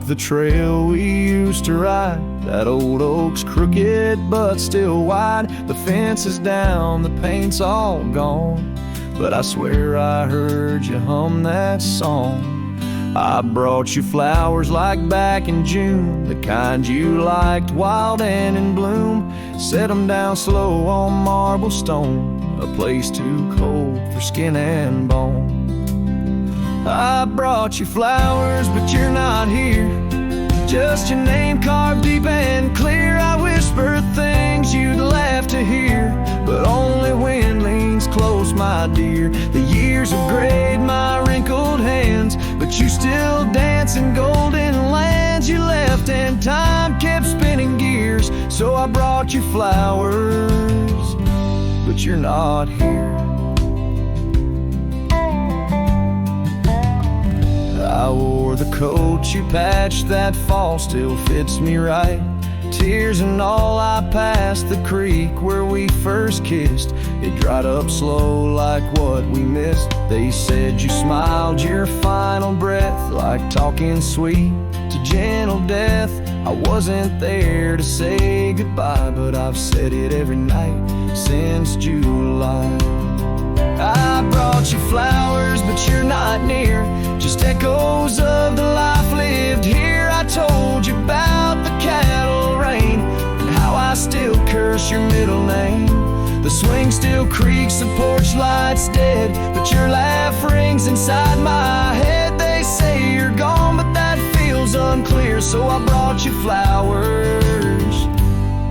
the trail we used to ride. That old oak's crooked but still wide. The fence is down, the paint's all gone, but I swear I heard you hum that song. I brought you flowers like back in June, the kind you liked, wild and in bloom. Set them down slow on marble stone, a place too cold for skin and bone. I brought you flowers, but you're not here. Just your name carved deep and clear. I whisper things you'd laugh to hear, but only wind leans close, my dear. The years have grayed my wrinkled hands, but you still dance in golden lands. You left and time kept spinning gears, so I brought you flowers, but you're not here. I wore the coat you patched that fall, still fits me right. Tears and all, I passed the creek where we first kissed. It dried up slow like what we missed. They said you smiled your final breath, like talking sweet to gentle death. I wasn't there to say goodbye, but I've said it every night since July. I brought you flowers, but you're not near. Just echoes of the life lived here. I told you about the cattle rain and how I still curse your middle name. The swing still creaks, the porch light's dead, but your laugh rings inside my head. They say you're gone, but that feels unclear, so I brought you flowers,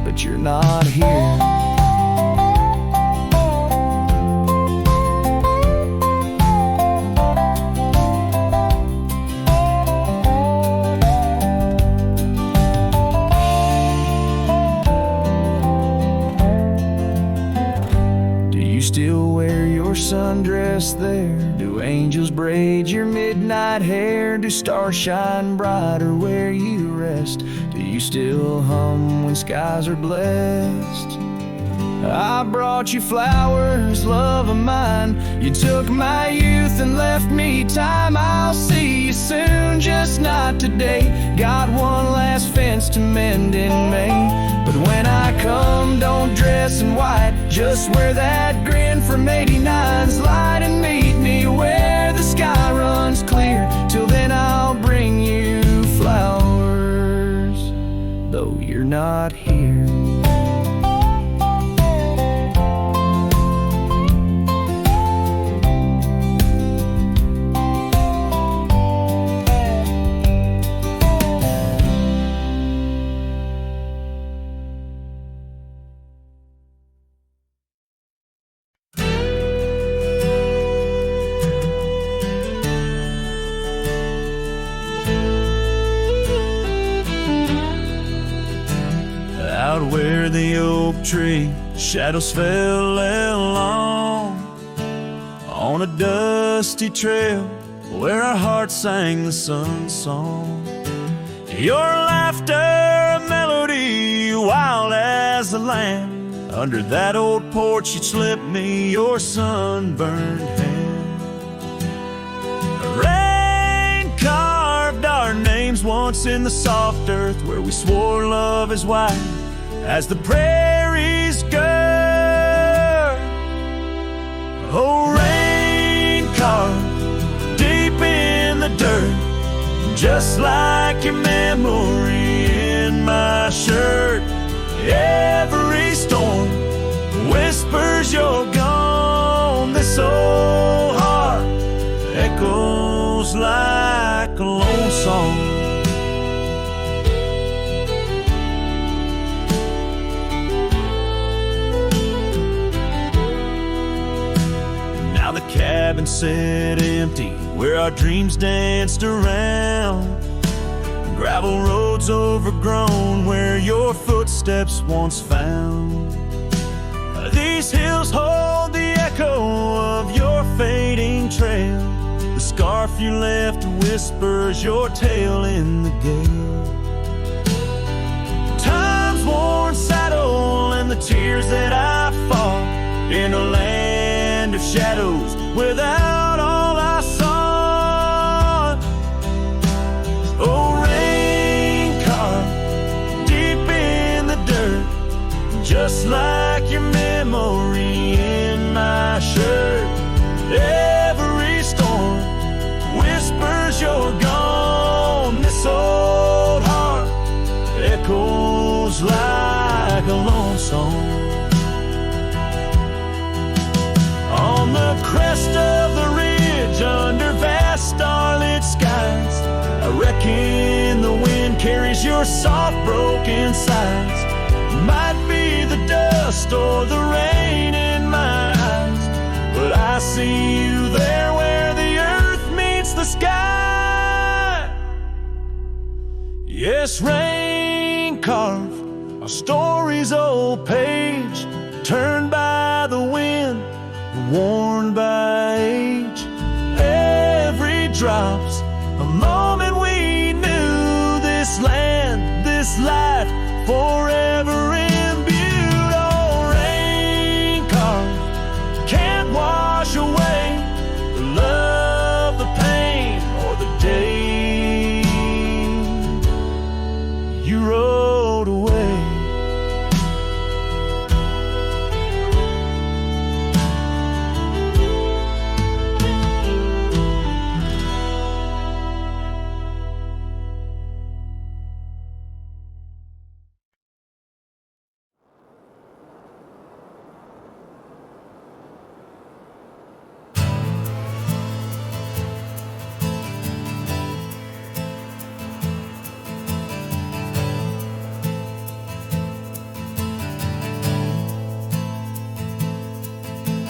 but you're not here. Still wear your sundress there? Do angels braid your midnight hair? Do stars shine brighter where you rest? Do you still hum when skies are blessed? I brought you flowers, love of mine. You took my youth and left me time. I'll see you soon, just not today. Got one last fence to mend in May. But when I come, don't dress in white. Just wear that grin from 89's light and meet me where the sky runs clear. Till then I'll bring you flowers, though you're not here. Where the oak tree shadows fell along on a dusty trail where our hearts sang the sun song. Your laughter a melody wild as a lamb. Under that old porch you'd slip me your sunburned hand. Rain carved our names once in the soft earth where we swore love is wide as the prairies gird. Oh, rain carved deep in the dirt, just like your memory in my shirt. Every storm whispers you're gone. This old heart echoes like a lone song. Cabin sat empty where our dreams danced around. Gravel roads overgrown where your footsteps once found. These hills hold the echo of your fading trail. The scarf you left whispers your tale in the gale. Time's worn saddle and the tears that I fought in a land of shadows without all I saw. Oh, rain just like your memory in my shirt. Every storm whispers you're gone. This old heart echoes like a lone song. On the crest of the ridge, under vast starlit skies, I reckon the wind carries your soft broken sighs. Might be the dust or the rain in my eyes, but I see you there where the earth meets the sky. Yes, rain carved our story's old page, turned by the wind, worn by age. Every drop's a moment we knew. This land, this life, forever imbued. Oh, rain carved can't wash away the love, the pain, or the day you rode away.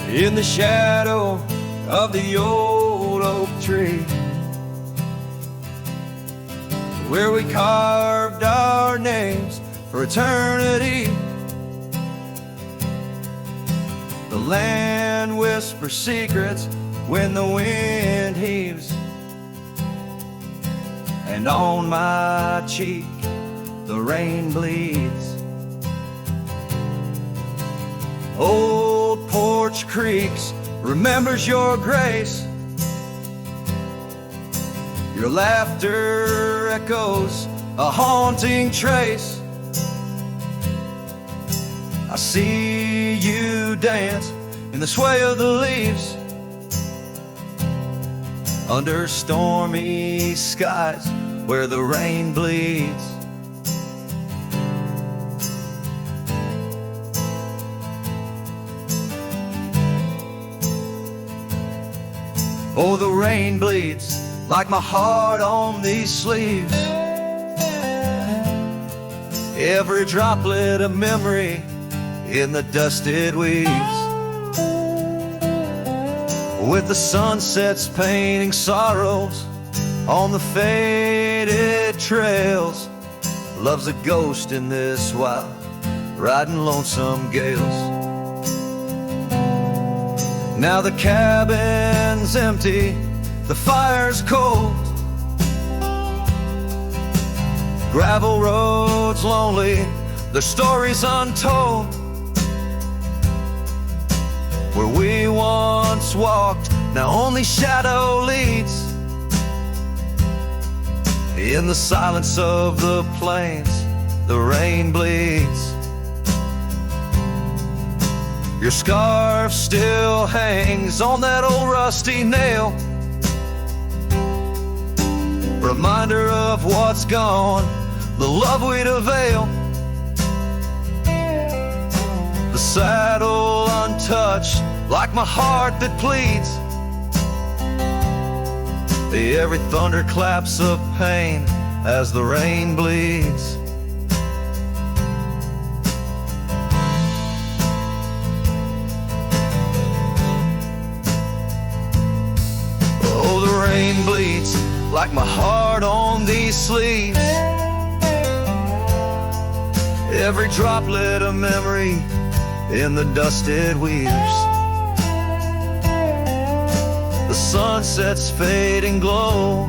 In the shadow of the old oak tree, where we carved our names for eternity, the land whispers secrets when the wind heaves, and on my cheek the rain bleeds. Old porch creaks remembers your grace. Your laughter echoes a haunting trace. I see you dance in the sway of the leaves, under stormy skies where the rain bleeds. Oh, the rain bleeds like my heart on these sleeves. Every droplet a memory in the dusted weaves. With the sunsets painting sorrows on the faded trails, love's a ghost in this wild, riding lonesome gales. Now the cabin's empty, the fire's cold, gravel roads lonely, their stories untold. Where we once walked, now only shadow leads. In the silence of the plains, the rain bleeds. Your scarf still hangs on that old rusty nail, reminder of what's gone, the love we'd avail. The saddle untouched, like my heart that pleads. Every thunderclaps of pain as the rain bleeds. Oh, the rain bleeds like my heart on these sleeves. Every droplet a memory in the dusted weaves. The sunset's fading glow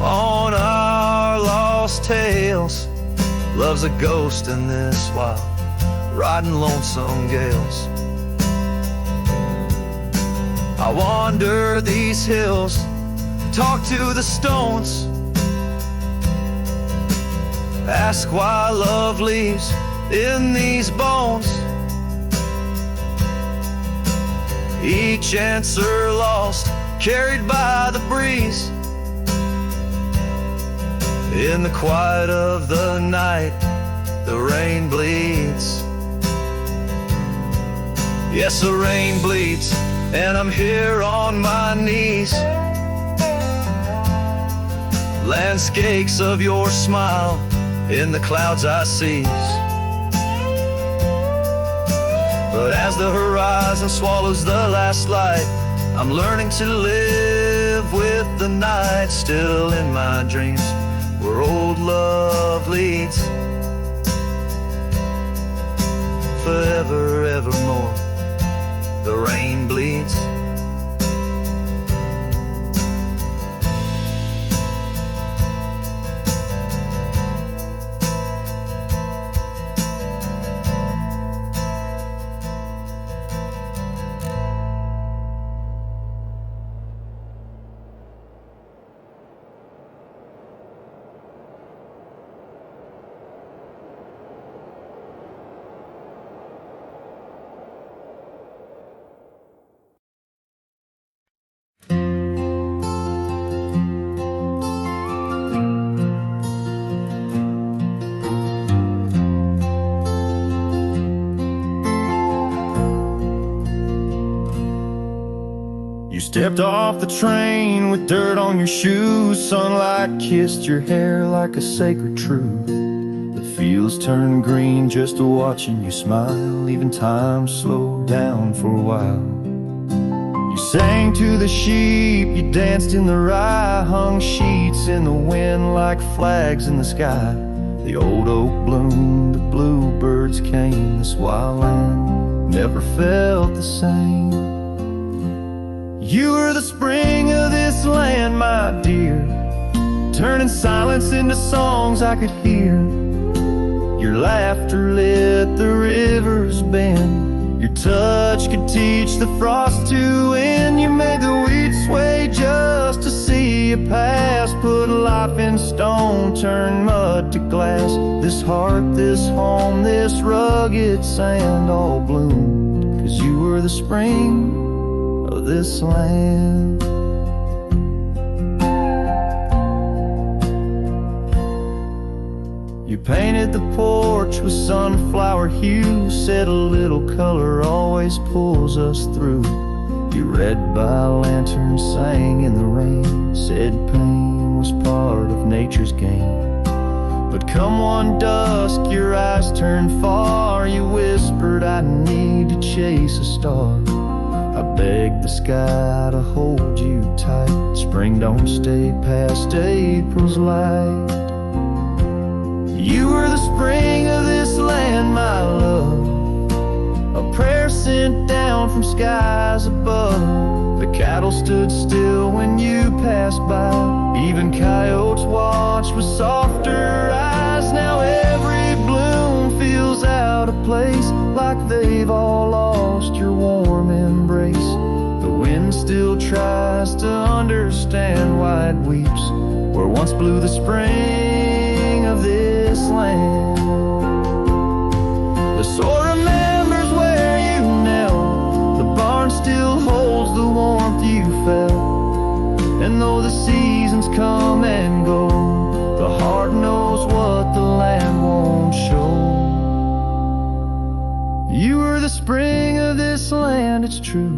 on our lost tales. Love's a ghost in this wild, riding lonesome gales. I wander these hills, talk to the stones, ask why love leaves in these bones. Each answer lost, carried by the breeze. In the quiet of the night, the rain bleeds. Yes, the rain bleeds, and I'm here on my knees. Landscapes of your smile in the clouds I seize. But as the horizon swallows the last light, I'm learning to live with the night. Still in my dreams, where old love leads. Forever, evermore, the rain bleeds. You stepped off the train with dirt on your shoes. Sunlight kissed your hair like a sacred truth. The fields turned green just watching you smile. Even time slowed down for a while. You sang to the sheep, you danced in the rye, hung sheets in the wind like flags in the sky. The old oak bloomed, the bluebirds came. This wild land never felt the same. You were the spring of this land, my dear, turning silence into songs I could hear. Your laughter lit the river's bend. Your touch could teach the frost to end. You made the wheat sway just to see you pass. Put life in stone, turn mud to glass. This heart, this home, this rugged sand all bloomed 'cause you were the spring of this land. You painted the porch with sunflower hue, said a little color always pulls us through. You read by lanterns, sang in the rain, said pain was part of nature's game. But come one dusk, your eyes turned far. You whispered, I need to chase a star. I begged the sky to hold you tight. Spring don't stay past April's light. You were the spring of this land, my love, a prayer sent down from skies above. The cattle stood still when you passed by. Even coyotes watched with softer eyes. Now every bloom feels out of place, like they've all lost your warm embrace. The wind still tries to understand why it weeps where once blew the spring of this land. The soil remembers where you knelt. The barn still holds the warmth you felt. And though the seasons come and go, the heart knows what the land won't show. You were the spring of this land, it's true,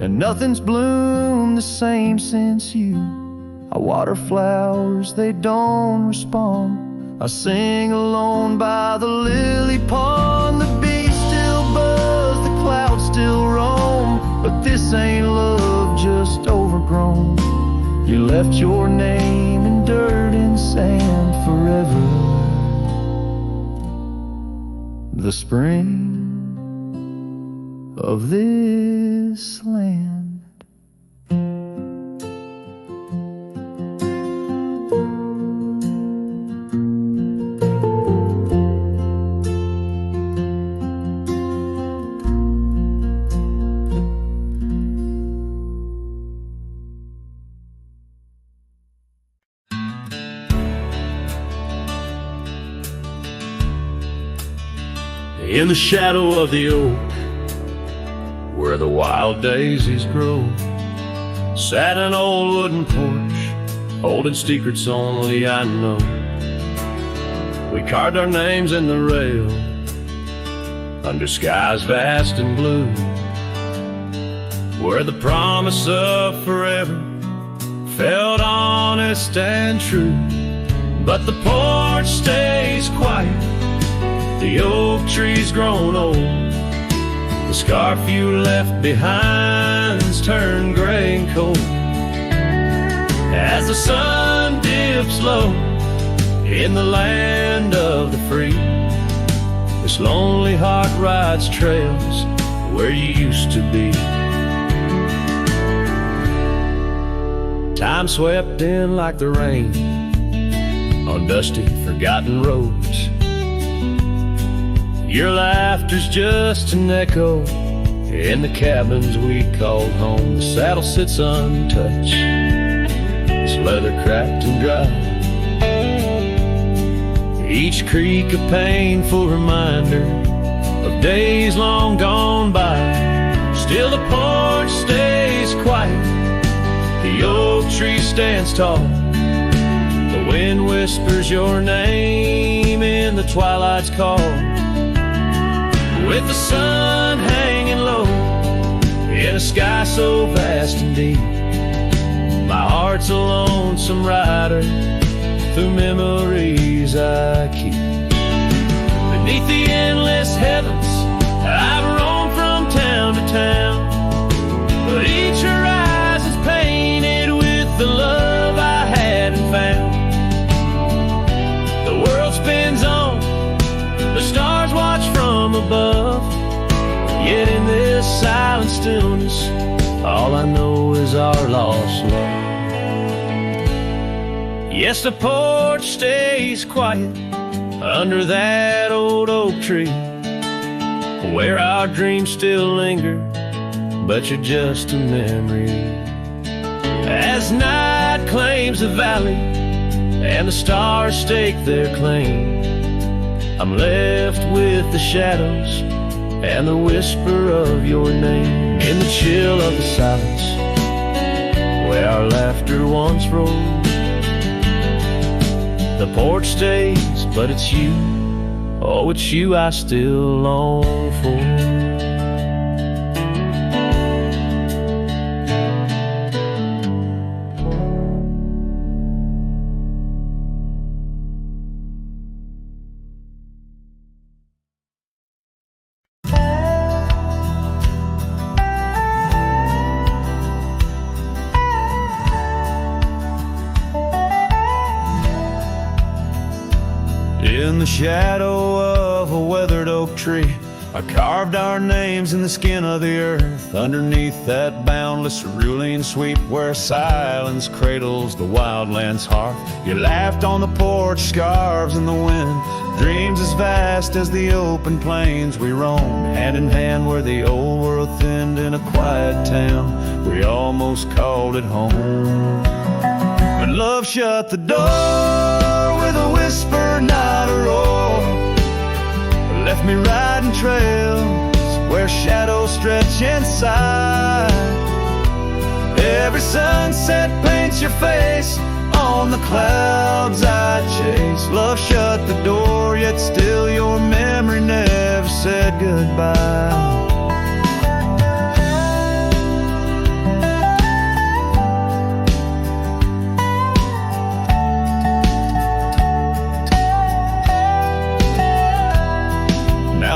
and nothing's bloomed the same since you. I water flowers, they don't respond. I sing alone by the lily pond. The bees still buzz, the clouds still roam, but this ain't love just overgrown. You left your name in dirt and sand forever. The spring of this land. in the shadow of the oak, where the wild daisies grow, sat an old wooden porch, holding secrets only I know. We carved our names in the rail, under skies vast and blue, where the promise of forever felt honest and true. But the porch stays quiet, the oak tree's grown old, the scarf you left behind's turned gray and cold. As the sun dips low in the land of the free, this lonely heart rides trails where you used to be. Time swept in like the rain on dusty, forgotten roads. Your laughter's just an echo in the cabins we called home. The saddle sits untouched, its leather cracked and dry, each creak a painful reminder of days long gone by. Still the porch stays quiet, the oak tree stands tall, the wind whispers your name in the twilight's call. With the sun hanging low in a sky so vast and deep, my heart's a lonesome rider through memories I keep. Beneath the endless heavens I've roamed from town to town, but each horizon's painted with the love I hadn't found. The world spins on, the stars watch from above, yet in this silent stillness all I know is our lost love. Yes, the porch stays quiet under that old oak tree, where our dreams still linger, but you're just a memory. As night claims the valley and the stars stake their claim, I'm left with the shadows and the whisper of your name. In the chill of the silence, where our laughter once rolled, the porch stays, but it's you, oh, it's you I still long for. In the shadow of a weathered oak tree, I carved our names in the skin of the earth, underneath that boundless cerulean sweep where silence cradles the wildland's heart. You laughed on the porch, scarves in the wind, dreams as vast as the open plains we roamed, hand in hand where the old world thinned in a quiet town. We almost called it home. But love shut the door with a whisper, not a roar, left me riding trails where shadows stretch inside. Every sunset paints your face on the clouds I chase. Love shut the door, yet still your memory never said goodbye.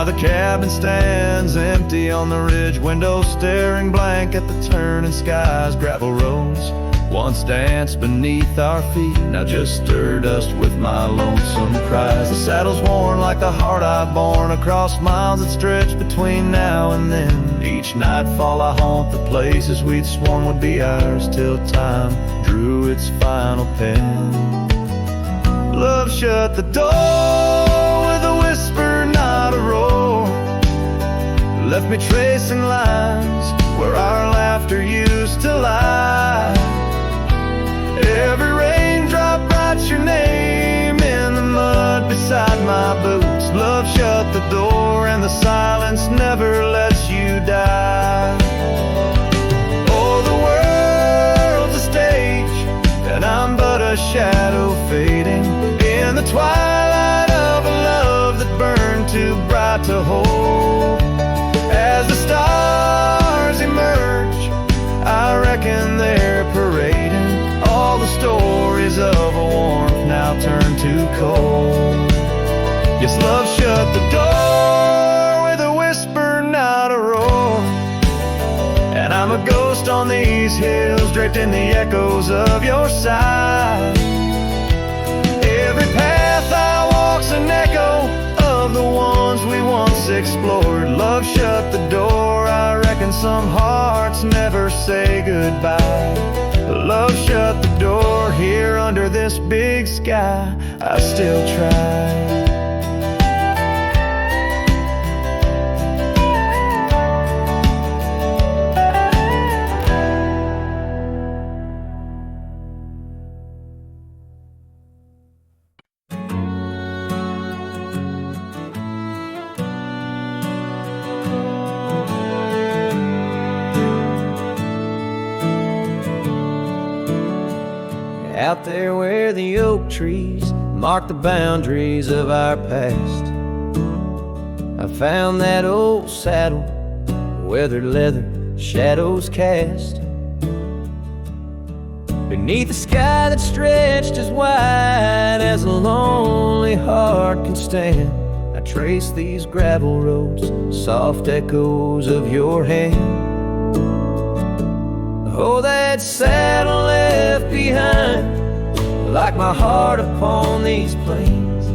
The cabin stands empty on the ridge, windows staring blank at the turning skies. Gravel roads once danced beneath our feet, now just stir dust with my lonesome cries. The saddle's worn like the heart I've borne across miles that stretch between now and then. Each nightfall I haunt the places we'd sworn would be ours, till time drew its final pen. Love shut the door with a whisper, not a roar, left me tracing lines where our laughter used to lie. Every raindrop writes your name in the mud beside my boots. Love shut the door and the silence never lets you die. Oh, the world's a stage and I'm but a shadow fading in the twilight of a love that burned too bright to hold. As the stars emerge, I reckon they're parading all the stories of a warmth now turned to cold. Yes, love shut the door with a whisper, not a roar. And I'm a ghost on these hills, draped in the echoes of your side. Every path I walk's an echo of the ones we once explored. Love shut the door, I reckon some hearts never say goodbye. Love shut the door, here under this big sky, I still try. Out there where the oak trees mark the boundaries of our past, I found that old saddle, weathered leather, shadows cast. Beneath a sky that stretched as wide as a lonely heart can stand, I trace these gravel roads, soft echoes of your hand. Oh, that saddle left behind, like my heart upon these plains.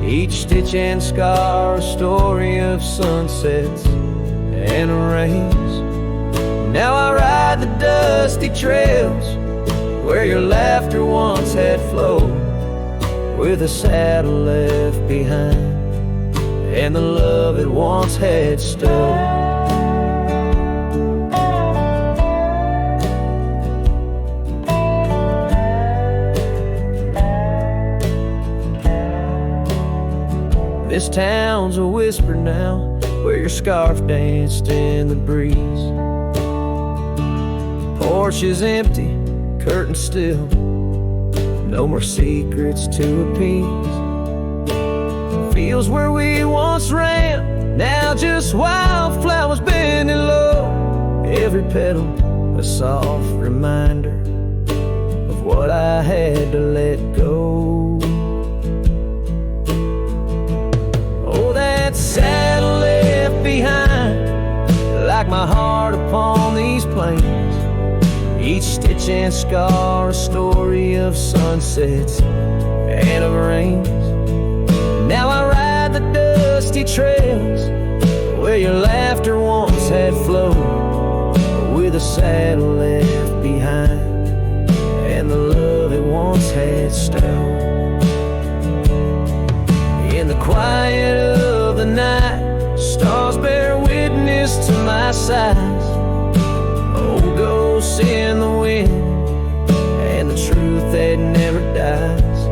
Each stitch and scar, a story of sunsets and rains. Now I ride the dusty trails where your laughter once had flowed, with a saddle left behind and the love it once had stowed. This town's a whisper now, where your scarf danced in the breeze. Porch is empty, curtains still, no more secrets to appease. Fields where we once ran, now just wildflowers bending low. Every petal a soft reminder of what I had to let go. Saddle left behind, like my heart upon these plains. Each stitch and scar, a story of sunsets and of rains. Now I ride the dusty trails where your laughter once had flowed, with a saddle left behind and the love it once had stowed. In the quiet of the night, stars bear witness to my sighs. Old ghosts in the wind and the truth that never dies.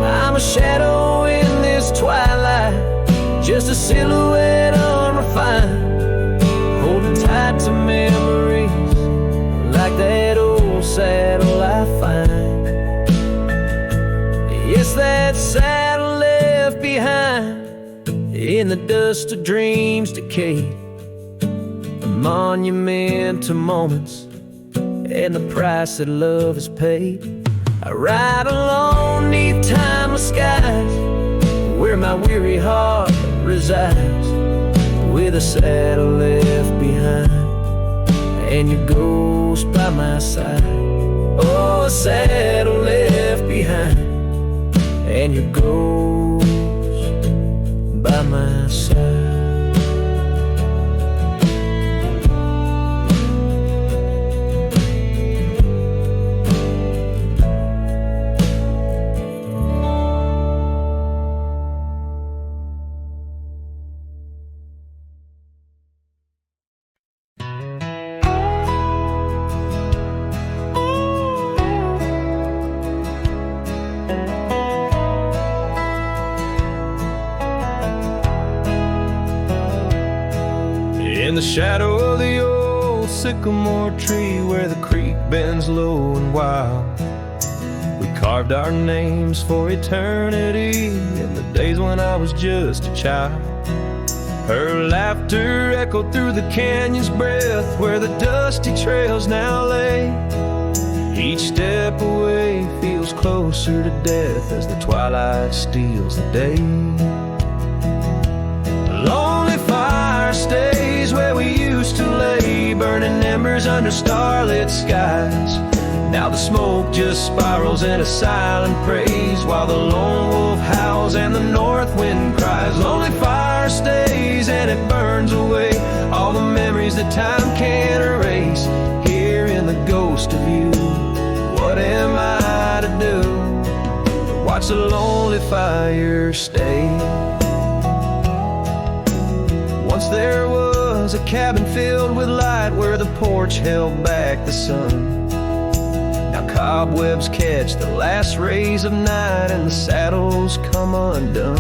I'm a shadow in this twilight, just a silhouette unrefined, holding tight to memories like that old saddle I find. Yes, that saddle left behind in the dust of dreams decayed, a monument to moments and the price that love has paid. I ride alone neath timeless skies, where my weary heart resides, with a saddle left behind and your ghost by my side. Oh, a saddle left behind and your ghost by my side. In the shadow of the old sycamore tree where the creek bends low and wild, we carved our names for eternity in the days when I was just a child. Her laughter echoed through the canyon's breath where the dusty trails now lay. Each step away feels closer to death as the twilight steals the day. A lonely fire stays where we used to lay, burning embers under starlit skies. Now the smoke just spirals in a silent praise while the lone wolf howls and the north wind cries. Lonely fire stays and it burns away all the memories that time can't erase. Here in the ghost of you, what am I to do? Watch the lonely fire stay. Once there was a cabin filled with light where the porch held back the sun. Now cobwebs catch the last rays of night and the saddles come undone.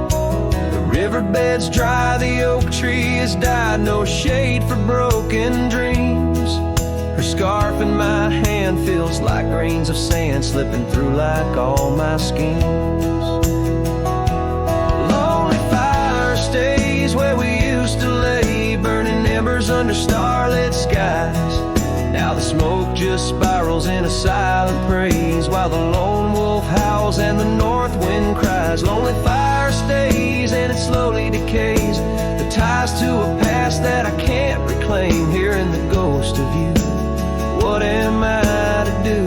The riverbed's dry, the oak tree has died, no shade for broken dreams. Her scarf in my hand feels like grains of sand slipping through like all my schemes. Lonely fire stays where we used to lay, burning embers under starlit skies. Now the smoke just spirals in a silent praise while the lone wolf howls and the north wind cries. Lonely fire stays and it slowly decays, the ties to a past that I can't reclaim. Here in the ghost of you, what am I to do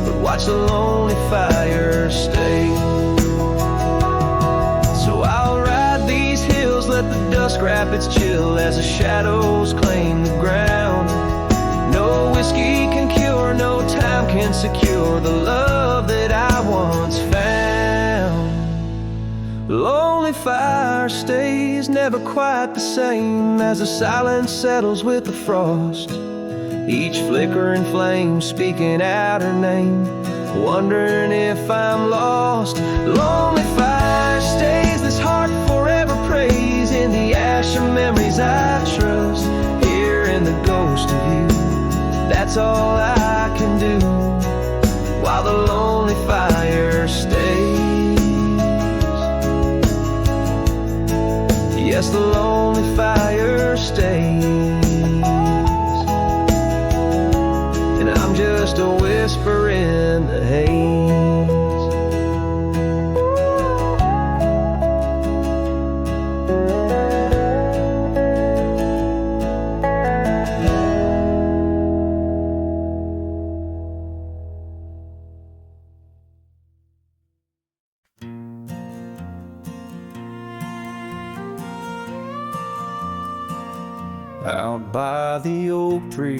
but watch the lonely fire stay? So I'll ride these hills, let the dusk wrap its chill as the shadows claim the ground. No whiskey can cure, no time can secure the love that I once found. Lonely fire stays never quite the same as the silence settles with the frost. Each flickering flame speaking out her name, wondering if I'm lost. Lonely fire stays, this heart forever prays in the ash of memories I trust. Here in the ghost of you, that's all I can do while the lonely fire stays. Yes, the lonely fire stays, and I'm just a whisper in the haze. Out by the oak tree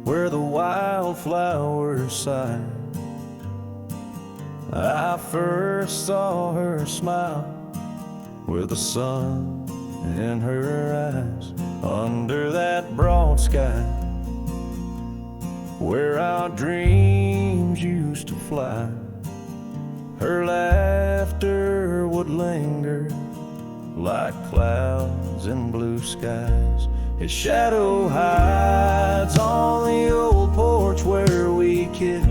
where the wildflowers sigh, I first saw her smile with the sun in her eyes. Under that broad sky where our dreams used to fly, her laughter would linger like clouds in blue skies. His shadow hides on the old porch where we kissed,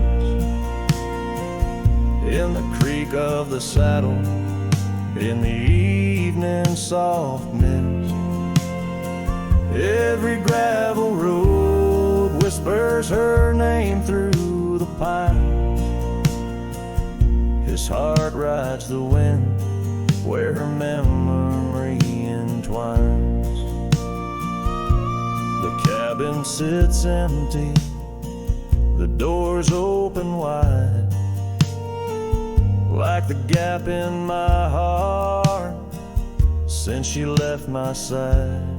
in the creak of the saddle, in the evening soft mist. Every gravel road whispers her name through the pines. His heart rides the wind where her memory entwines. The cabin sits empty, the doors open wide, like the gap in my heart since she left my side.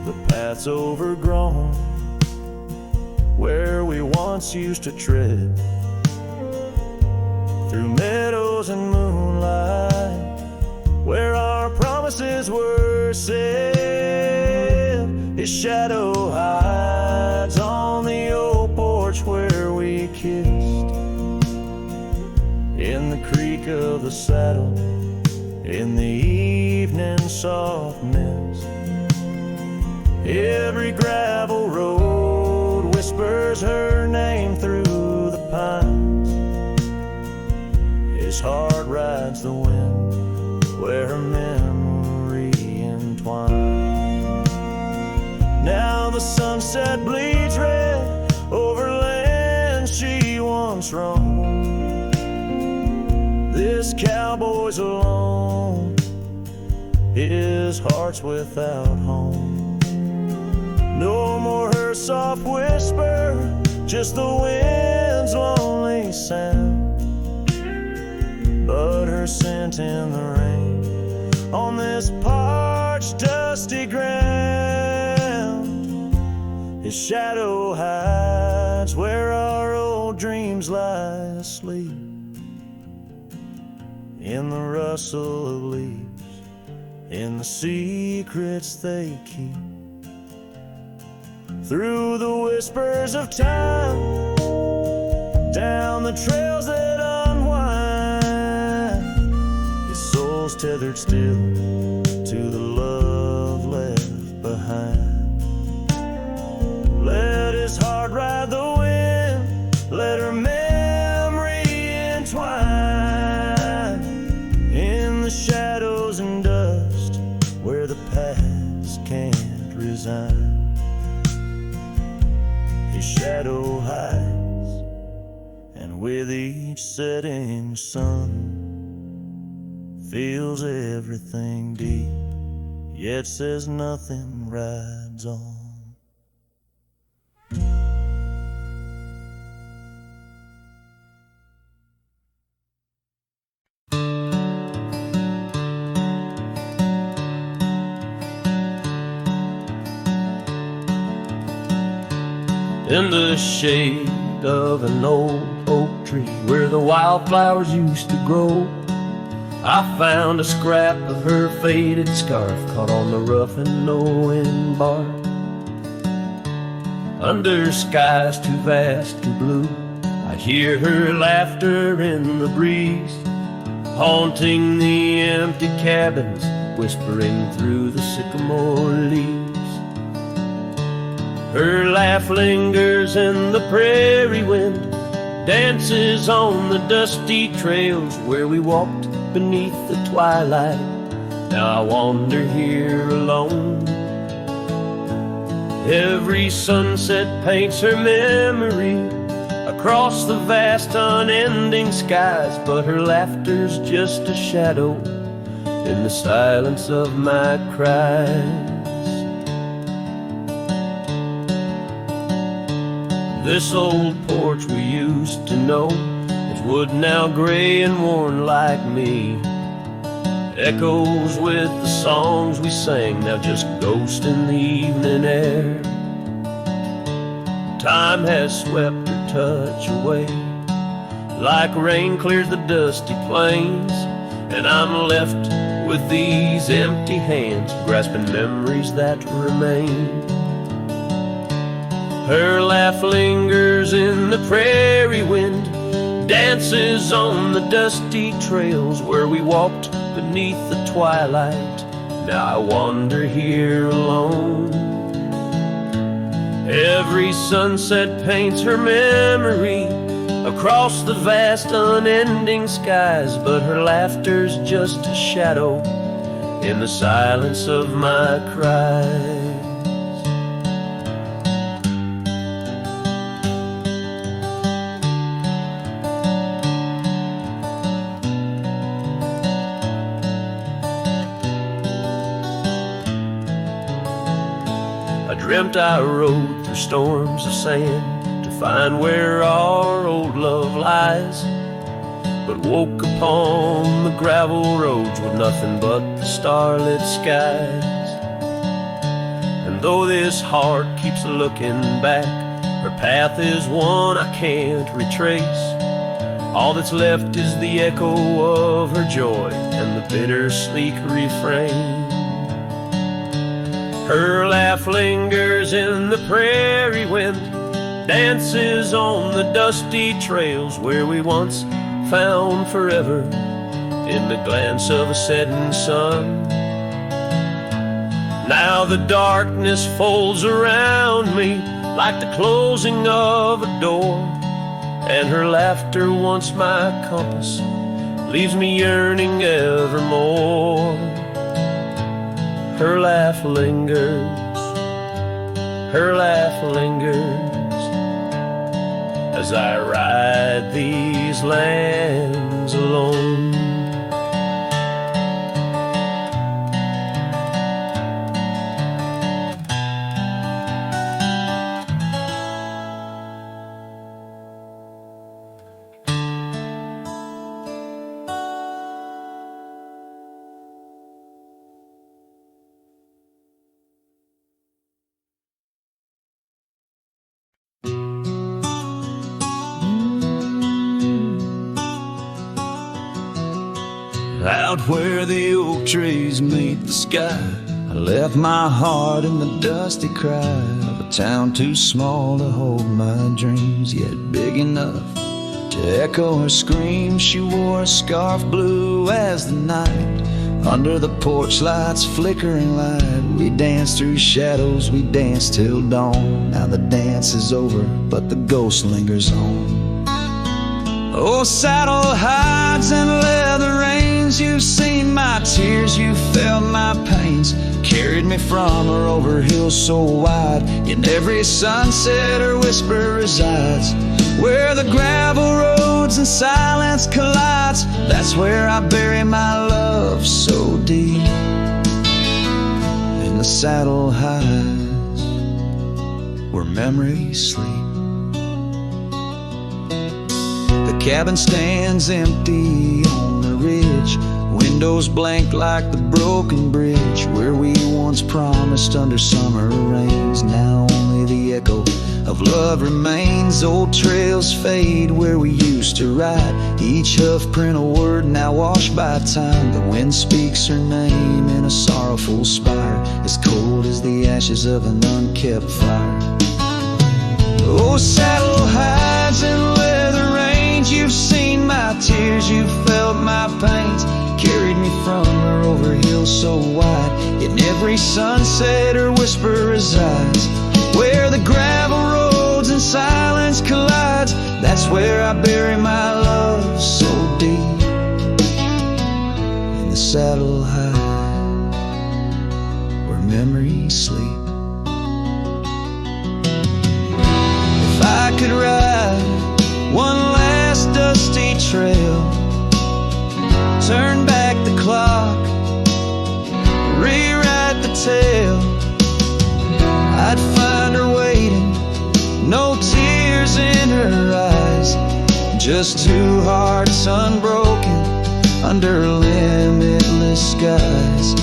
The path's overgrown where we once used to tread, through meadows and moonlight where our promises were said. His shadow hides on the old porch where we kissed, in the creak of the saddle, in the evening softness. Every gravel road whispers her name through the pines. His heart rides the wind where her memory entwines. Now the sunset bleeds red over land she once roamed. This cowboy's alone, his heart's without home. No more her soft whisper, just the wind's lonely sound. But her scent in the rain on this parched, dusty ground. His shadow hides where our old dreams lie asleep, in the rustle of leaves, in the secrets they keep. Through the whispers of time, down the trails that unwind, his soul's tethered still to the love left behind. Let his heart ride the wind, let her memory entwine in the shadows and dust where the past can't resign. His shadow hides, and with each setting sun, feels everything deep, yet says nothing, rides on. In the shade of an old oak tree where the wildflowers used to grow, I found a scrap of her faded scarf caught on the rough and knowing bark. Under skies too vast and blue, I hear her laughter in the breeze, haunting the empty cabins, whispering through the sycamore leaves. Her laugh lingers in the prairie wind, dances on the dusty trails where we walked beneath the twilight. Now I wander here alone. Every sunset paints her memory across the vast unending skies, but her laughter's just a shadow in the silence of my cries. This old porch we used to know is wood now gray and worn like me. Echoes with the songs we sang, now just ghosts in the evening air. Time has swept her touch away, like rain clears the dusty plains, and I'm left with these empty hands, grasping memories that remain. Her laugh lingers in the prairie wind, dances on the dusty trails where we walked beneath the twilight. Now I wander here alone. Every sunset paints her memory across the vast unending skies, but her laughter's just a shadow in the silence of my cries. Dreamt I rode through storms of sand to find where our old love lies, but woke upon the gravel roads with nothing but the starlit skies. And though this heart keeps looking back, her path is one I can't retrace. All that's left is the echo of her joy and the bitter sleek refrain. Her laugh lingers in the prairie wind, dances on the dusty trails where we once found forever in the glance of a setting sun. Now the darkness folds around me like the closing of a door, and her laughter, once my compass, leaves me yearning evermore. Her laugh lingers, her laugh lingers, as I ride these lands alone. Out where the oak trees meet the sky, I left my heart in the dusty cry of a town too small to hold my dreams, yet big enough to echo her scream. She wore a scarf blue as the night, under the porch lights flickering light. We danced through shadows, we danced till dawn. Now the dance is over, but the ghost lingers on. Oh, saddle hides and leather reins, you've seen my tears, you felt my pains. Carried me from her over hills so wide, in every sunset her whisper resides. Where the gravel roads and silence collides, that's where I bury my love so deep. In the saddle hides, where memories sleep. The cabin stands empty on the ridge, windows blank like the broken bridge where we once promised under summer rains. Now only the echo of love remains. Old trails fade where we used to ride, each hoof print a word now washed by time. The wind speaks her name in a sorrowful spire, as cold as the ashes of an unkept fire. Oh, saddle hides and leather reins, you've seen my tears, you've felt my pains. Carried me from her over hills so wide, in every sunset her whisper resides. Where the gravel roads and silence collides, that's where I bury my love so deep. In the saddle hides, where memories sleep. If I could ride one last dusty trail, turn back the clock, rewrite the tale, I'd find her waiting, no tears in her eyes, just two hearts unbroken under limitless skies.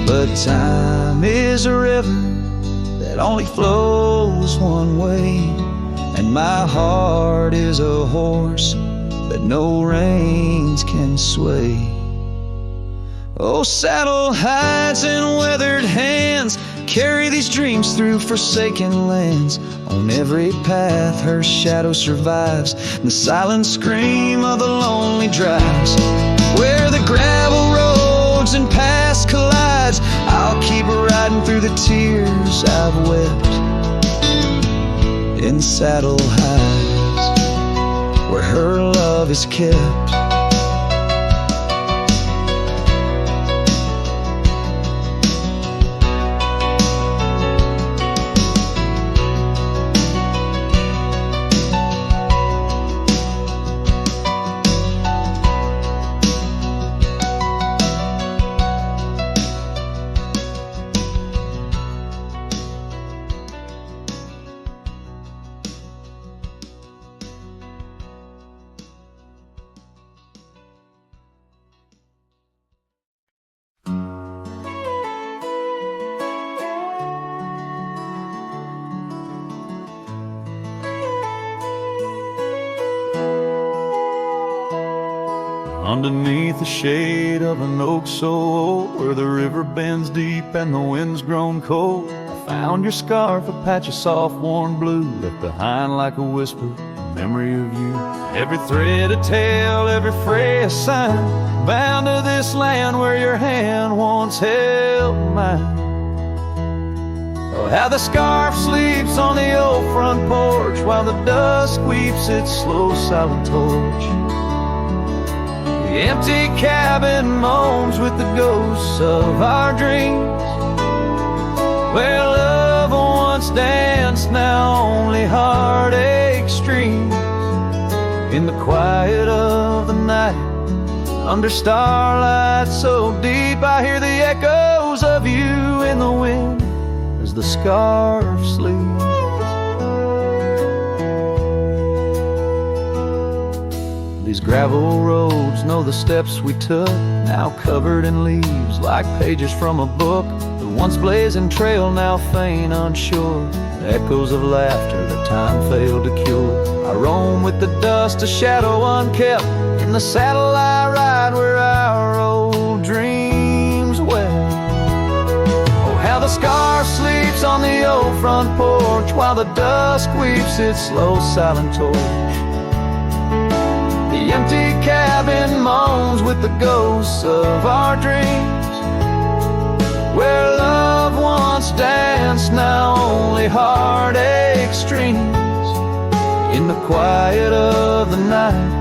But time is a river that only flows one way, and my heart is a horse that no reins can sway. Oh, saddle hides and weathered hands carry these dreams through forsaken lands. On every path her shadow survives, the silent scream of the lonely drives. Where the gravel roads and past collides, I'll keep riding through the tears I've wept. In saddle hides, where her love is kept. Underneath the shade of an oak so old, where the river bends deep and the wind's grown cold, I found your scarf, a patch of soft warm blue, left behind like a whisper, a memory of you. Every thread a tale, every fray a sign, bound to this land where your hand once held mine. Oh, how the scarf sleeps on the old front porch while the dusk weeps its slow silent torch. The empty cabin moans with the ghosts of our dreams, where love once danced, now only heartache streams. In the quiet of the night, under starlight so deep, I hear the echoes of you in the wind as the scarf sleeps. These gravel roads know the steps we took, now covered in leaves like pages from a book. The once blazing trail now faint unsure, echoes of laughter that time failed to cure. I roam with the dust, a shadow unkept, in the saddle I ride where our old dreams wept. Oh, how the scarf sleeps on the old front porch while the dusk weeps its slow silent torch. The empty cabin moans with the ghosts of our dreams, where love once danced, now only heartache streams. In the quiet of the night,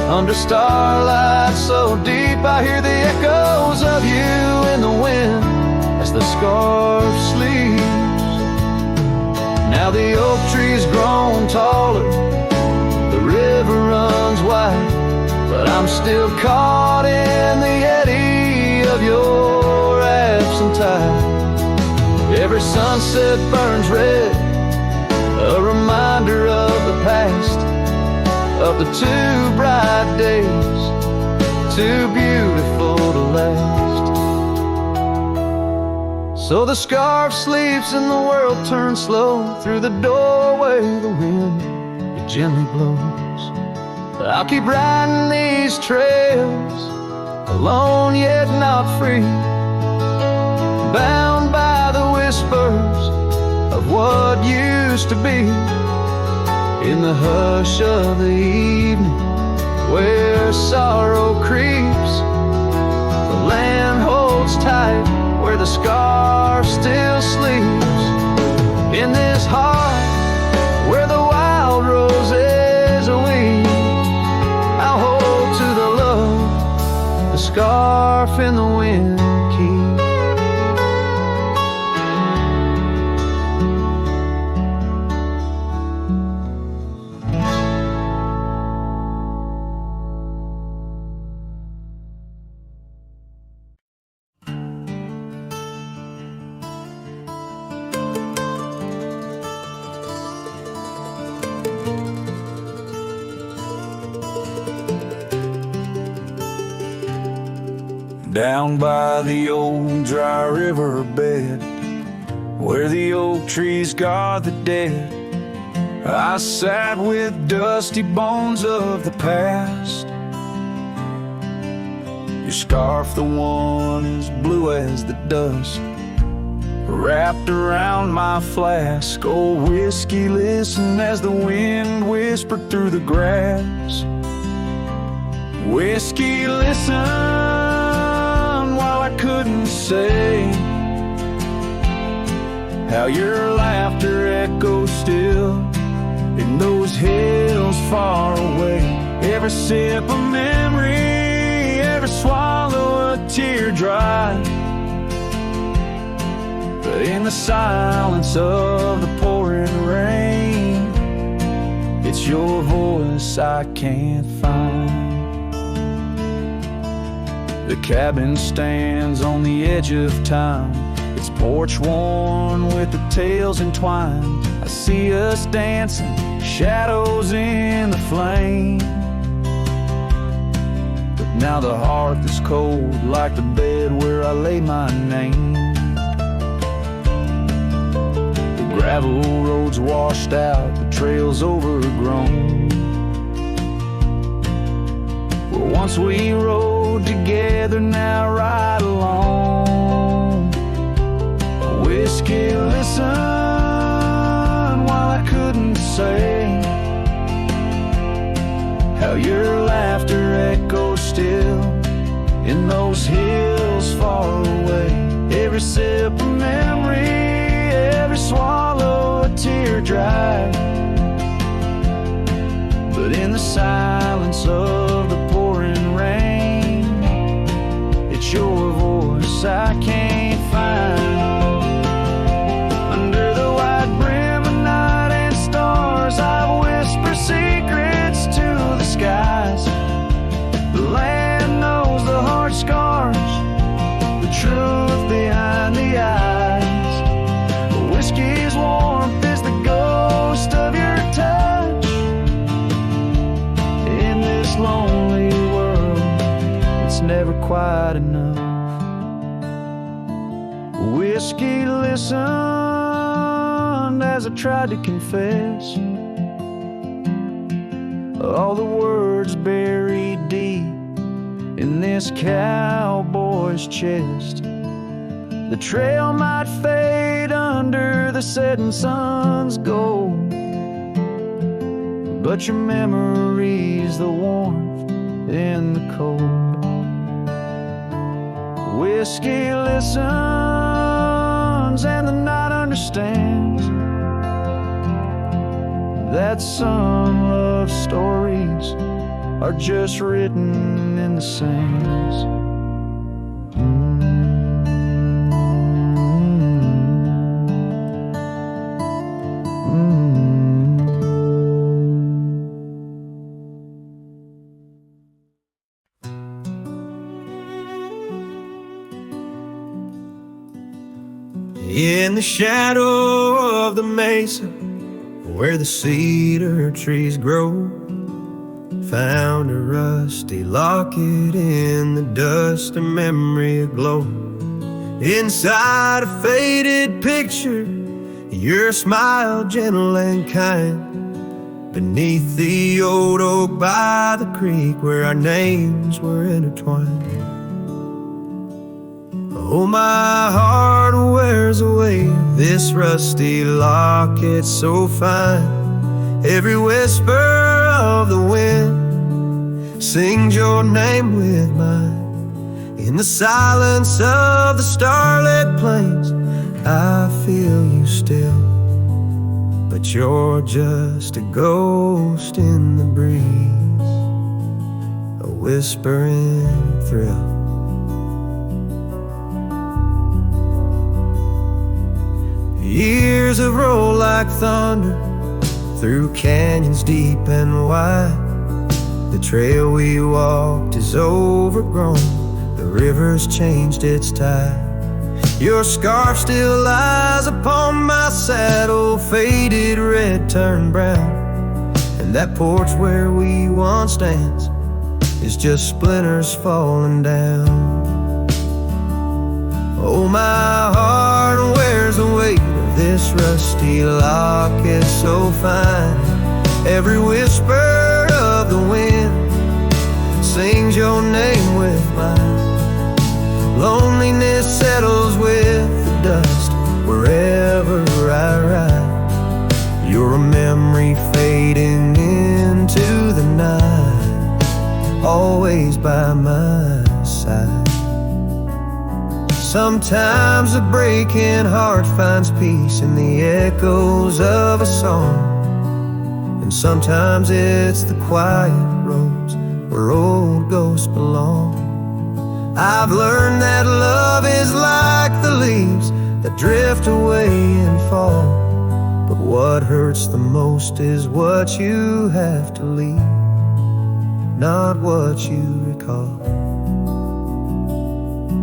under starlight so deep, I hear the echoes of you in the wind as the scarf sleeps. Now the oak tree's grown taller, the river runs wide, but I'm still caught in the eddy of your absent tide. Every sunset burns red, a reminder of the past, of the two bright days, too beautiful to last. So the scarf sleeps and the world turns slow, through the doorway the wind, it gently blows. I'll keep riding these trails, alone yet not free, bound by the whispers of what used to be. In the hush of the evening, where sorrow creeps, the land holds tight where the scarf still sleeps. In this heart where the wild roses weep, I'll hold to the love the scarf in the wind keeps. Down by the old dry river bed, where the oak trees guard the dead, I sat with dusty bones of the past. Your scarf, the one as blue as the dust, wrapped around my flask. Old whiskey, listen as the wind whispered through the grass. Whiskey, listen while I couldn't say how your laughter echoes still in those hills far away. Every sip of memory, every swallow a tear dry, but in the silence of the pouring rain, it's your voice I can't find. The cabin stands on the edge of time, its porch worn with the tales entwined. I see us dancing, shadows in the flame, but now the hearth is cold like the bed where I lay my name. The gravel roads washed out, the trails overgrown, where once we rode together, now ride alone. Whiskey, listen while I couldn't say how your laughter echoes still in those hills far away. Every sip of memory, every swallow a tear dry. But in the silence of the pouring rain, it's your voice I can't find. Under the white brim of night and stars, I whisper secrets to the skies. The land knows the heart scars, the truth behind the eyes. Whiskey's warmth is the ghost of your touch. In this lonely world, it's never quite enough. Whiskey listened as I tried to confess all the words buried deep in this cowboy's chest. The trail might fade under the setting sun's gold, but your memory's the warmth in the cold. Whiskey listens and the night understands that some love stories are just written in the sands. In the shadow of the mesa where the cedar trees grow, found a rusty locket in the dust, a memory aglow. Inside a faded picture, your smile gentle and kind. Beneath the old oak by the creek where our names were intertwined. Oh, my heart wears away this rusty locket so fine. Every whisper of the wind sings your name with mine. In the silence of the starlit plains, I feel you still, but you're just a ghost in the breeze, a whispering thrill. Years have rolled like thunder through canyons deep and wide. The trail we walked is overgrown, the river's changed its tide. Your scarf still lies upon my saddle, faded red turned brown. And that porch where we once danced is just splinters falling down. Oh, my heart wears the weight of this rusty locket so fine. Every whisper of the wind sings your name with mine. Loneliness settles with the dust wherever I ride. You're a memory fading into the night, always by my side. Sometimes a breaking heart finds peace in the echoes of a song, and sometimes it's the quiet roads where old ghosts belong. I've learned that love is like the leaves that drift away and fall, but what hurts the most is what you have to leave, not what you recall.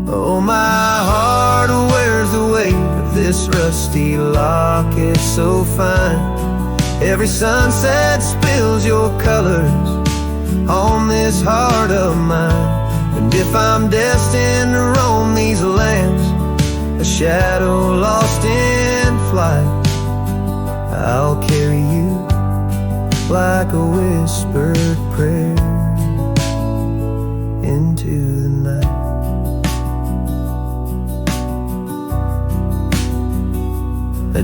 Oh, my heart wears the weight of this rusty locket so fine. Every sunset spills your colors on this heart of mine. And if I'm destined to roam these lands, a shadow lost in flight, I'll carry you like a whispered prayer into the night.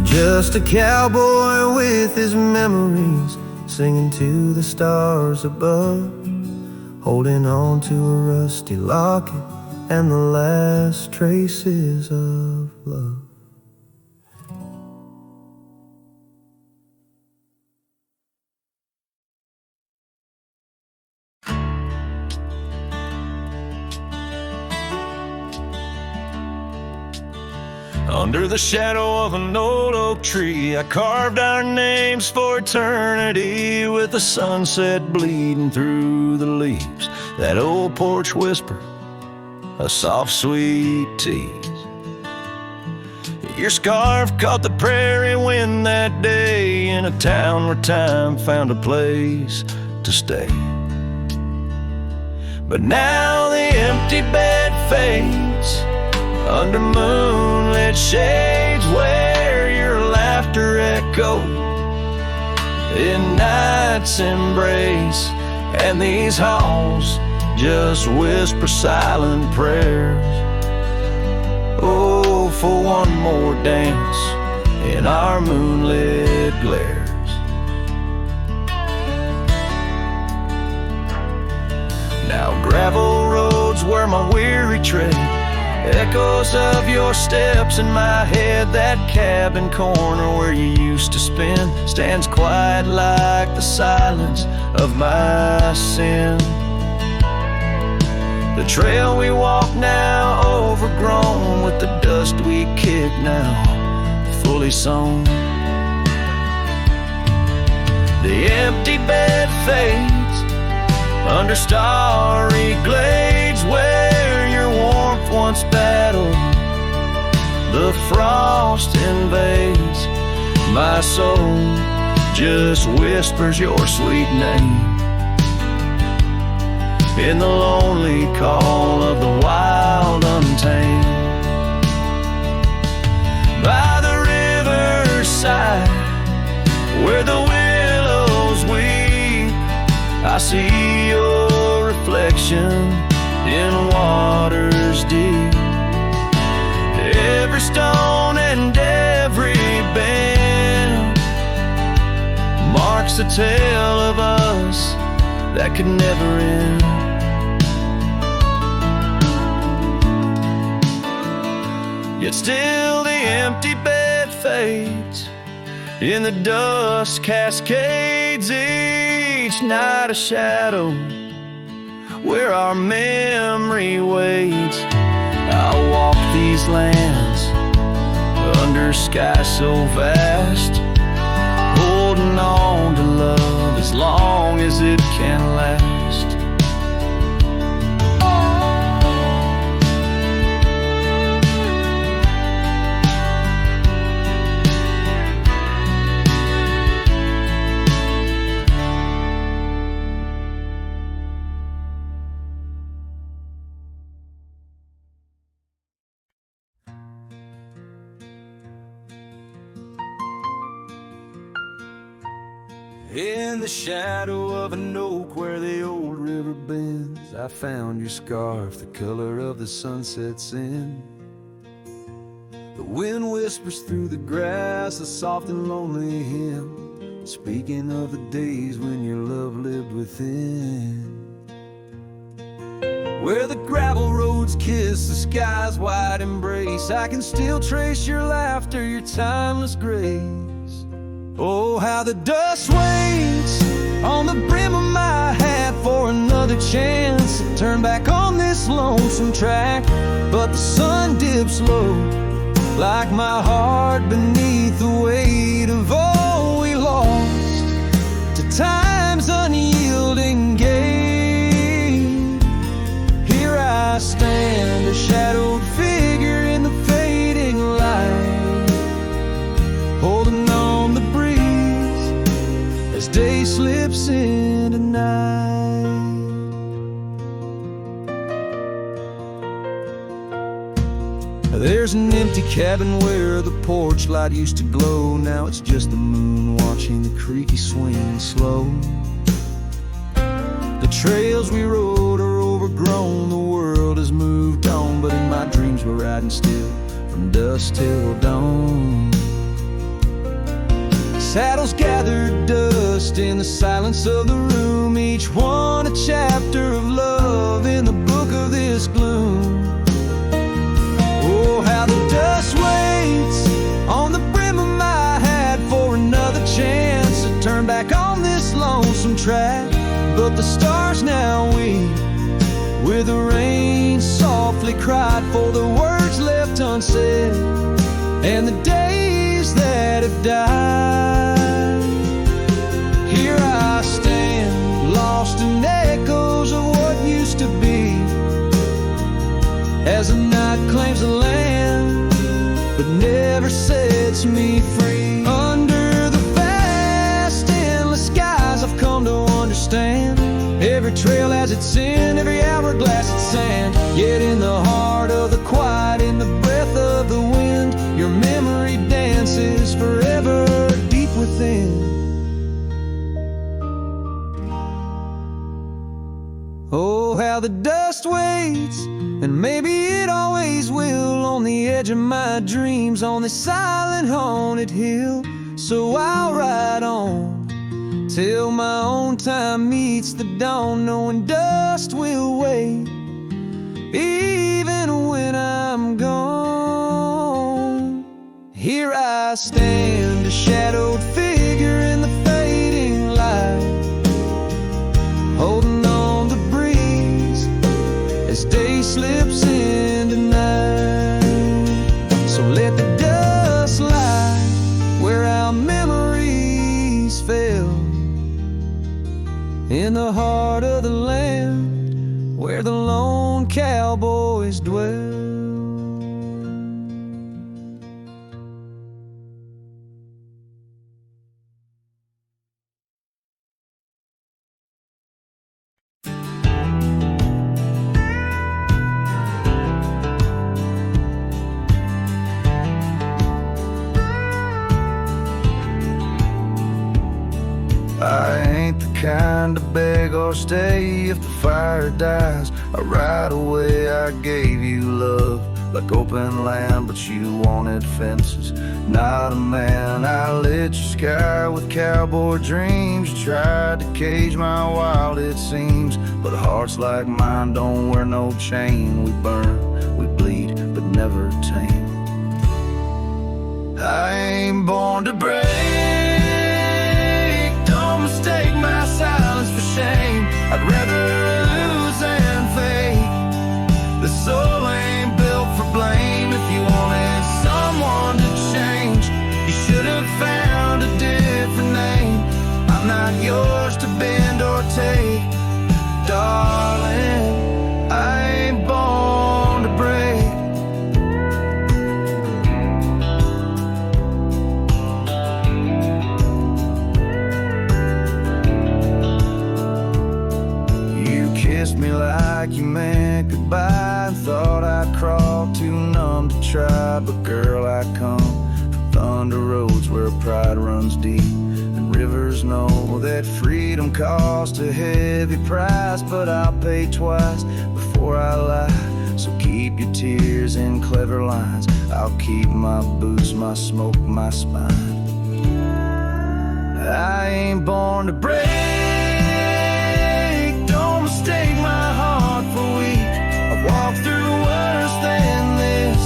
Just a cowboy with his memories, singing to the stars above, holding on to a rusty locket and the last traces of love. Under the shadow of an old oak tree, I carved our names for eternity, with the sunset bleeding through the leaves. That old porch whisper, a soft sweet tease. Your scarf caught the prairie wind that day, in a town where time found a place to stay. But now the empty bed fades under moonlit shades, where your laughter echoed in night's embrace, and these halls just whisper silent prayers. Oh, for one more dance in our moonlit glares. Now gravel roads where my weary tread, echoes of your steps in my head. That cabin corner where you used to spend stands quiet like the silence of my sin. The trail we walk now overgrown, with the dust we kick now fully sown. The empty bed fades under starry glades, where your warmth once battled the frost invades. My soul just whispers your sweet name in the lonely call of the wild untamed. By the riverside where the willows weep, I see your reflection in waters deep. Every stone and every bend marks the tale of us that could never end. Yet still the empty bed fades, in the dust cascades, each night a shadow where our memory waits. I'll walk these lands under sky so vast, holding on to love as long as it can last. In the shadow of an oak where the old river bends, I found your scarf, the color of the sunset's in. The wind whispers through the grass, a soft and lonely hymn, speaking of the days when your love lived within. Where the gravel roads kiss the sky's wide embrace, I can still trace your laughter, your timeless grace. Oh, how the dust waits on the brim of my hat for another chance to turn back on this lonesome track. But the sun dips low, like my heart beneath the weight of all we lost to time's unyielding gate. Here I stand, a shadowed figure in the fading light, holding on the breeze as day slips into night. There's an empty cabin where the porch light used to glow. Now it's just the moon watching the creaky swing slow. The trails we rode are overgrown, the world has moved on, but in my dreams we're riding still from dusk till dawn. Saddles gathered dust in the silence of the room, each one a chapter of love in the book of this gloom. Oh, how the dust waits on the brim of my hat for another chance to turn back on this lonesome track. But the stars now weep where the rain softly cried for the words left unsaid and the days that have died. Here I stand, lost in echoes of what used to be, as the night claims the land, but never sets me free. Under the vast, endless skies, I've come to understand every trail has its sin, every hourglass its sand. Yet in the heart of the quiet, in the breath of the wind, your memory dances forever deep within. Oh, how the dust waits, and maybe it always will, on the edge of my dreams, on this silent haunted hill. So I'll ride on till my own time meets the dawn, knowing dust will wait even when I'm gone. Here I stand, a shadowed figure in the fading light, holding on the breeze as day slips into night. So let the dust lie where our memories fell, in the heart of the land where the lone cowboys dwell. I ain't the kind to beg or stay. If the fire dies, right away I gave you love like open land, but you wanted fences. Not a man, I lit your sky with cowboy dreams. You tried to cage my wild, it seems, but hearts like mine don't wear no chain. We burn, we bleed, but never tame. I ain't born to break. Mistake my silence for shame. I'd rather lose than fake. The soul ain't built for blame. If you wanted someone to change, you should have found a different name. I'm not yours to bend or take, darling. I ain't born to break. Kissed me like you meant goodbye, and thought I'd crawl too numb to try. But girl, I come from thunder roads where pride runs deep, and rivers know that freedom costs a heavy price. But I'll pay twice before I lie, so keep your tears in clever lines. I'll keep my boots, my smoke, my spine. I ain't born to break. Mistake my heart for weak. I've walked through worse than this,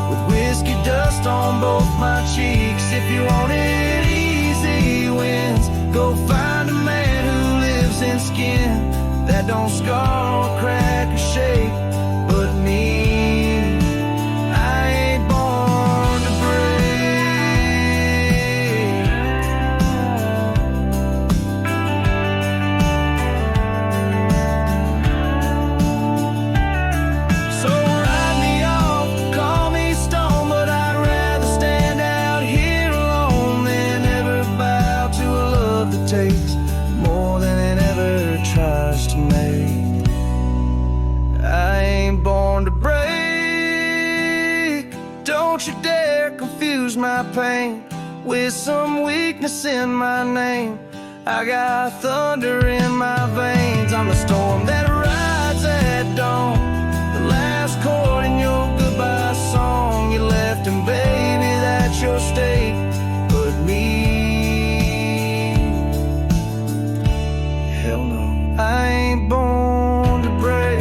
with whiskey dust on both my cheeks. If you wanted easy wins, go find a man who lives in skin that don't scar or crack or shake. But me, I ain't born to more than it ever tries to make. I ain't born to break. Don't you dare confuse my pain with some weakness in my name. I got thunder in my veins. I'm the storm that rides at dawn, the last chord in your goodbye song. You left, and baby, that's your state. But me, I ain't born to break.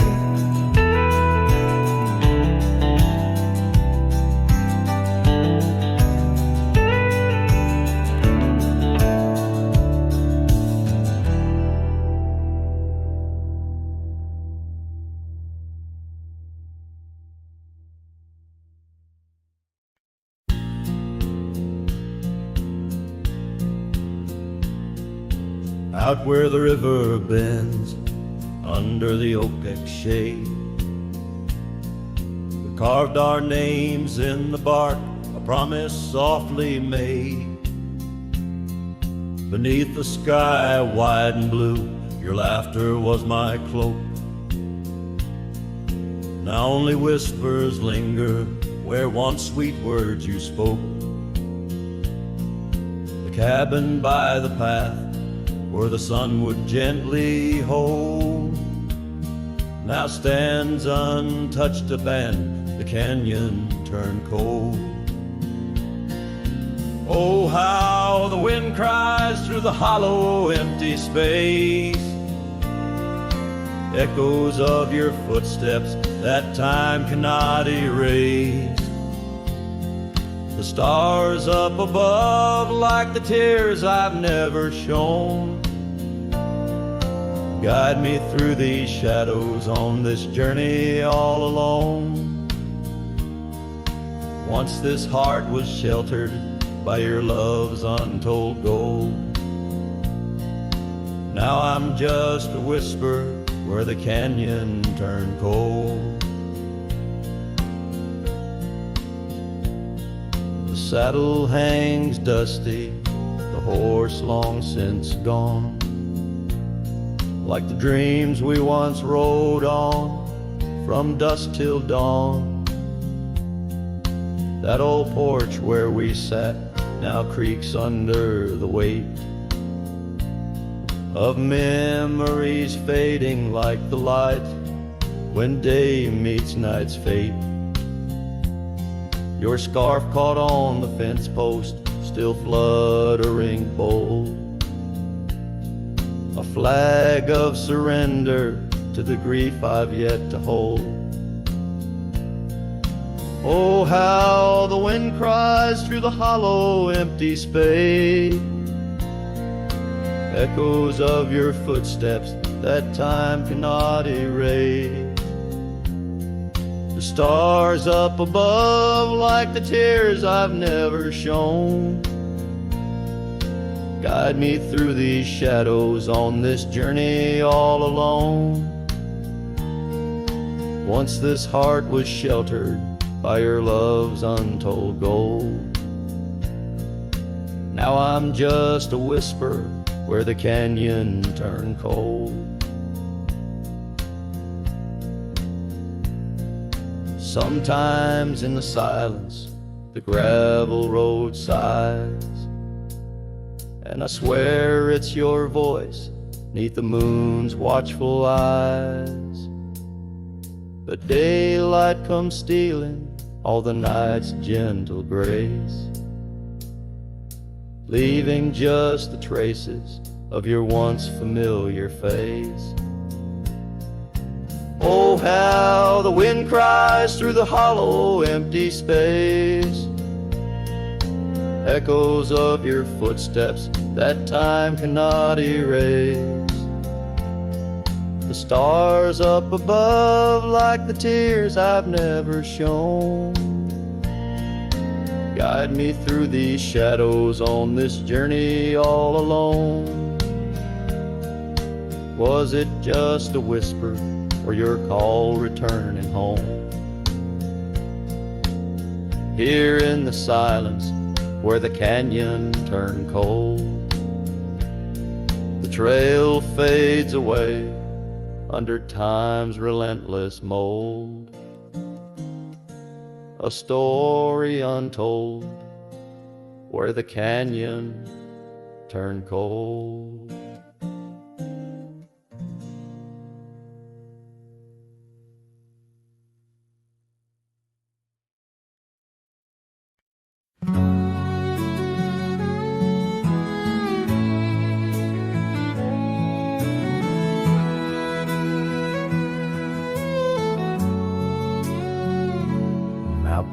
out where the river bends, under the oak shade. We carved our names in the bark, a promise softly made. Beneath the sky wide and blue, your laughter was my cloak. Now only whispers linger where once sweet words you spoke. The cabin by the path where the sun would gently hold now stands untouched abandoned, the canyon turned cold. Oh, how the wind cries through the hollow empty space, echoes of your footsteps that time cannot erase. The stars up above like the tears I've never shown, guide me through these shadows on this journey all alone. Once this heart was sheltered by your love's untold gold, now I'm just a whisper where the canyon turned cold. The saddle hangs dusty, the horse long since gone, like the dreams we once rode on from dusk till dawn. That old porch where we sat now creaks under the weight of memories fading like the light when day meets night's fate. Your scarf caught on the fence post, still fluttering bold, a flag of surrender to the grief I've yet to hold. Oh, how the wind cries through the hollow empty space, echoes of your footsteps that time cannot erase. The stars up above like the tears I've never shown, guide me through these shadows on this journey all alone. Once this heart was sheltered by your love's untold gold, now I'm just a whisper where the canyon turned cold. Sometimes in the silence the gravel road sighs, and I swear it's your voice 'neath the moon's watchful eyes. The daylight comes stealing all the night's gentle grace, leaving just the traces of your once familiar face. Oh, how the wind cries through the hollow empty space, echoes of your footsteps that time cannot erase. The stars up above like the tears I've never shown, guide me through these shadows on this journey all alone. Was it just a whisper or your call returning home? Here in the silence where the canyon turned cold, the trail fades away under time's relentless mold, a story untold where the canyon turned cold.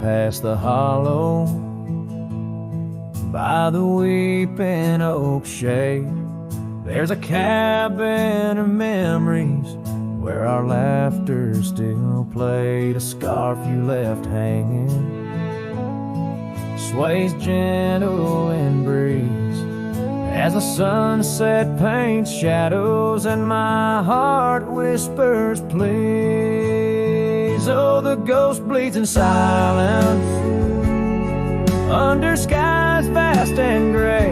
Past the hollow, by the weeping oak shade, there's a cabin of memories where our laughter still played. A scarf you left hanging sways gentle in breeze, As the sunset paints shadows and my heart whispers please. Oh, the ghost bleeds in silence under skies vast and gray.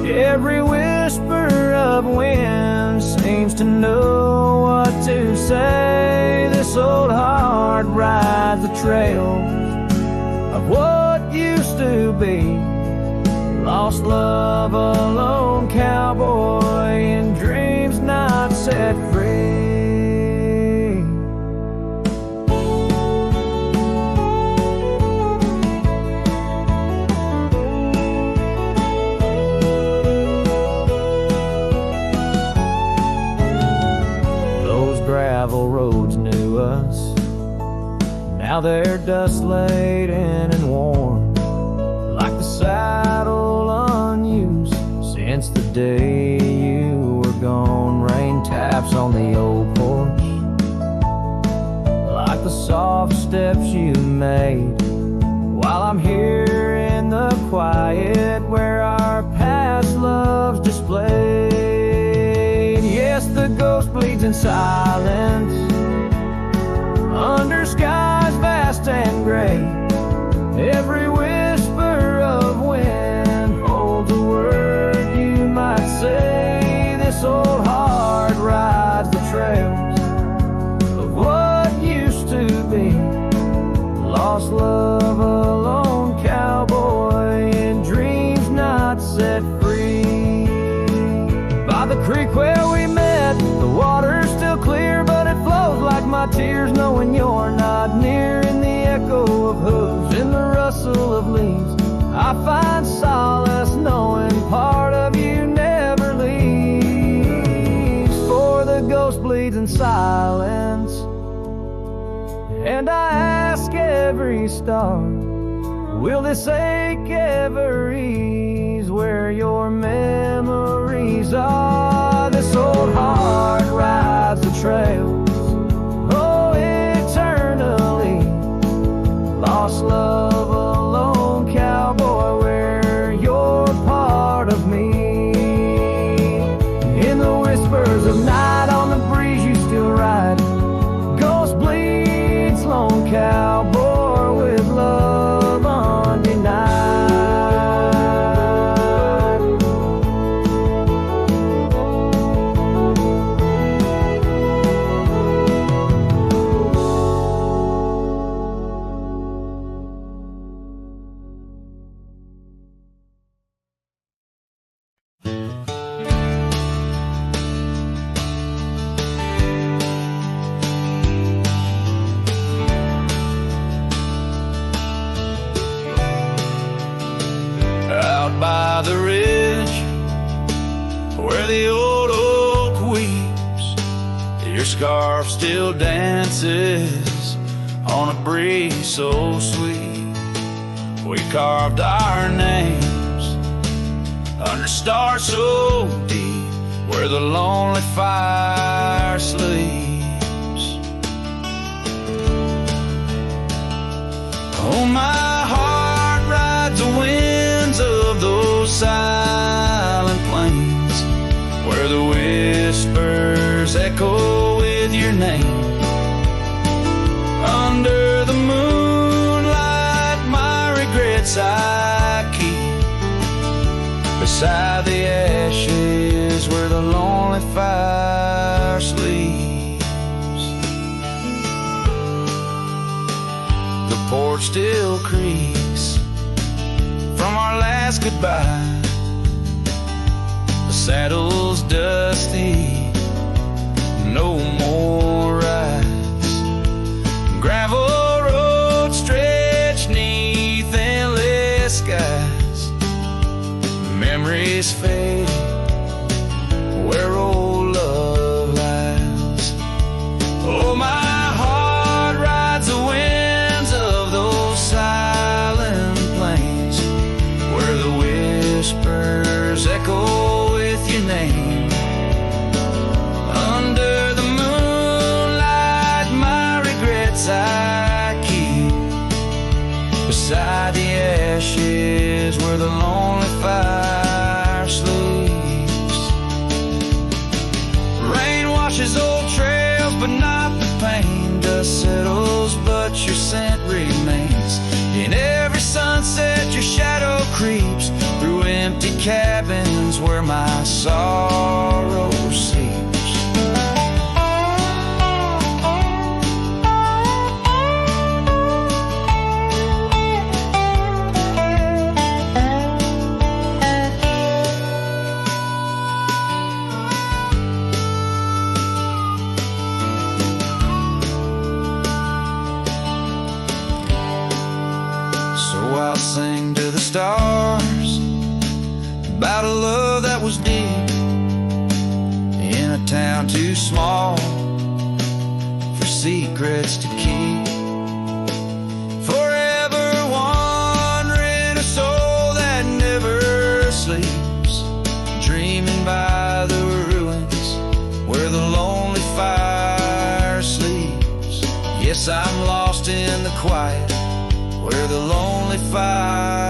Every whisper of wind seems to know what to say. This old heart rides the trails of what used to be. Lost love, a lone cowboy in dreams not set free. Those gravel roads knew us. Now they're dust laden and worn, like the saddle unused since the day you were gone. Rain taps on the old porch like the soft steps you made, while I'm here in the quiet where our past loves displayed. Yes, the ghost bleeds in silence under skies vast and gray. Every whisper of wind holds a word you might say. This old heart rides the trails of what used to be. Lost love, a lone cowboy in dreams not set free. By the creek where we met, the water's still clear, but it flows like my tears knowing you're not near. In the echo of hooves, in the rustle of leaves, I find solace knowing part of you never leaves. For the ghost bleeds in silence, and I ask every star, will this ache ever ease where your memories are? This old heart rides the trails, oh, eternally. Lost love, a lone cowboy, where you're part of me. In the whispers of night, on the breeze you still ride. Ghost bleeds, lone cowboy, with love undenied. By the ridge where the old oak weeps, your scarf still dances on a breeze so sweet. We carved our names under stars so deep where the lonely fire sleeps. Oh, my heart rides the winds of those silent plains where the whispers echo with your name. Under the moonlight, my regrets I keep beside the ashes where the lonely fire sleeps. The porch still creaks from our last goodbye. The saddle's dusty, no more rides. Gravel roads stretch neath endless skies. Memories fade where old love lies. Oh, my heart rides the winds of those silent plains where the whispers echo with your name. Under the moonlight, my regrets I keep beside the ashes where the lonely fire sleeps. remains. In every sunset your shadow creeps through empty cabins where my sorrow sleeps. I'll sing to the stars about a love that was deep in a town too small for secrets to keep. Forever wandering, a soul that never sleeps, dreaming by the ruins where the lonely fire sleeps. Yes, I'm lost in the quiet where the lonely fire